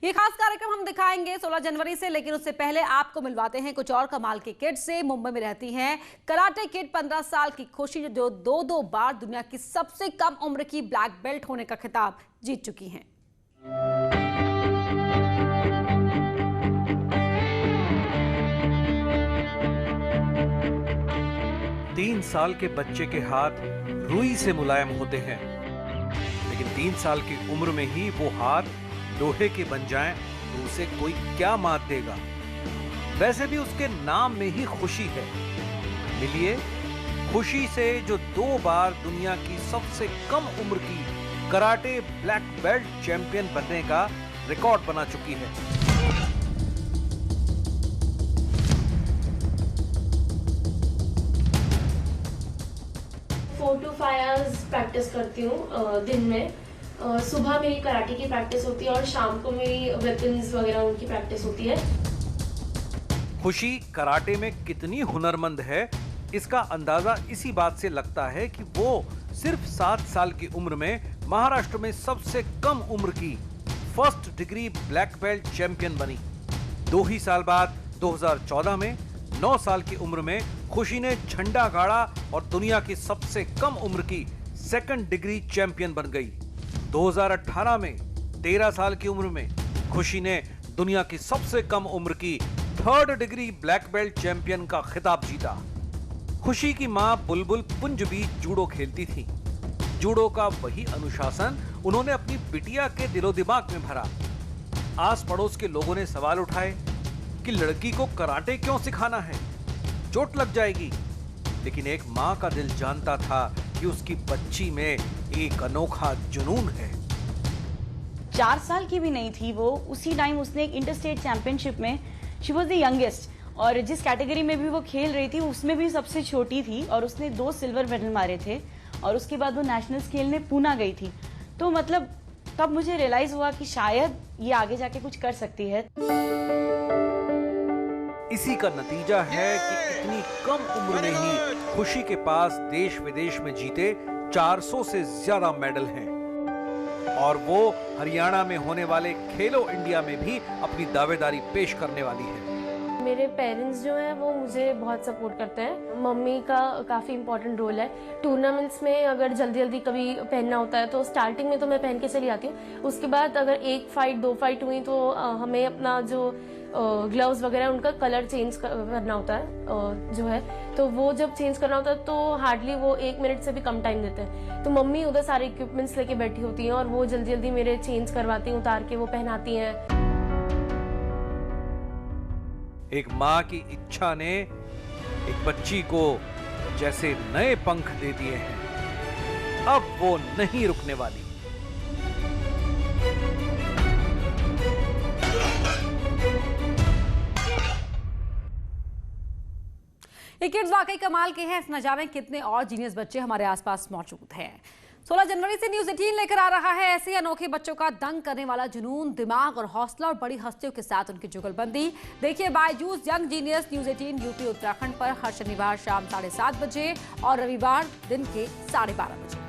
ये खास कार्यक्रम हम दिखाएंगे 16 जनवरी से, लेकिन उससे पहले आपको मिलवाते हैं कुछ और कमाल की किड से। मुंबई में रहती हैं कराटे किड 15 साल की खुशी, जो दो बार दुनिया की सबसे कम उम्र की ब्लैक बेल्ट होने का खिताब जीत चुकी हैं। 3 साल के बच्चे के हाथ रुई से मुलायम होते हैं, लेकिन 3 साल की उम्र में ही वो हाथ लोहे के बन जाएं तो उसे कोई क्या मात देगा। वैसे भी उसके नाम में ही खुशी है। मिलिए खुशी से, जो 2 बार दुनिया की सबसे कम उम्र की कराटे ब्लैक बेल्ट चैंपियन बनने का रिकॉर्ड बना चुकी है। फोर टू 5 आवर्स प्रैक्टिस करती हूँ दिन में। सुबह मेरी कराटे की प्रैक्टिस होती है और शाम को मेरी वेपन्स वगैरह उनकी प्रैक्टिस होती है। खुशी कराटे में कितनी हुनरमंद है, इसका अंदाजा इसी बात से लगता है कि वो सिर्फ 7 साल की उम्र में महाराष्ट्र में सबसे कम उम्र की first degree black belt champion बनी। 2 ही साल बाद 2014 में 9 साल की उम्र में खुशी ने झंडा गाड़ा और दुनिया की सबसे कम उम्र की सेकंड डिग्री चैंपियन बन गई। 2018 में 13 साल की उम्र में खुशी ने दुनिया की सबसे कम उम्र की third degree black belt champion का खिताब जीता। खुशी की मां बुलबुल पुंज भी जूडो खेलती थी। जूडो का वही अनुशासन उन्होंने अपनी बिटिया के दिलो दिमाग में भरा। आस पड़ोस के लोगों ने सवाल उठाए कि लड़की को कराटे क्यों सिखाना है, चोट लग जाएगी। लेकिन एक मां का दिल जानता था कि उसकी बच्ची में एक अनोखा जुनून है। 4 साल की भी नहीं थी वो, उसी टाइम उसने एक इंटर स्टेट चैंपियनशिप में शी वॉज द यंगेस्ट, और जिस कैटेगरी में भी वो खेल रही थी उसमें भी सबसे छोटी थी, और उसने 2 सिल्वर मेडल मारे थे। और उसके बाद वो नेशनल्स खेलने पूना गई थी। तो मतलब तब मुझे रियलाइज हुआ कि शायद ये आगे जाके कुछ कर सकती है। इसी का नतीजा है कि इतनी कम उम्र में ही खुशी के पास देश विदेश में जीते 400 से ज्यादा मेडल हैं, और वो हरियाणा में होने वाले खेलो इंडिया में भी अपनी दावेदारी पेश करने वाली है। मेरे पेरेंट्स जो हैं वो मुझे बहुत सपोर्ट करते हैं। मम्मी का काफ़ी इंपॉर्टेंट रोल है। टूर्नामेंट्स में अगर जल्दी जल्दी कभी पहनना होता है तो स्टार्टिंग में तो मैं पहन के चली आती हूँ। उसके बाद अगर 1 फाइट 2 फाइट हुई तो हमें अपना जो ग्लव्स वगैरह उनका कलर चेंज करना होता है जो है, तो वो जब चेंज करना होता है तो हार्डली वो 1 मिनट से भी कम टाइम देते हैं। तो मम्मी उधर सारे इक्विपमेंट्स लेके बैठी होती हैं और वो जल्दी जल्दी मेरे चेंज करवाती हैं, उतार के वो पहनाती हैं। एक माँ की इच्छा ने एक बच्ची को जैसे नए पंख दे दिए हैं। अब वो नहीं रुकने वाली। ये किड्स वाकई कमाल के हैं। न जाने कितने और जीनियस बच्चे हमारे आसपास मौजूद हैं। 16 जनवरी से न्यूज़ 18 लेकर आ रहा है ऐसे अनोखे बच्चों का दंग करने वाला जुनून, दिमाग और हौसला, और बड़ी हस्तियों के साथ उनकी जुगलबंदी। देखिए Byju's young genius news 18 UP Uttarakhand पर हर शनिवार शाम 7:30 बजे और रविवार दिन के 12:30 बजे।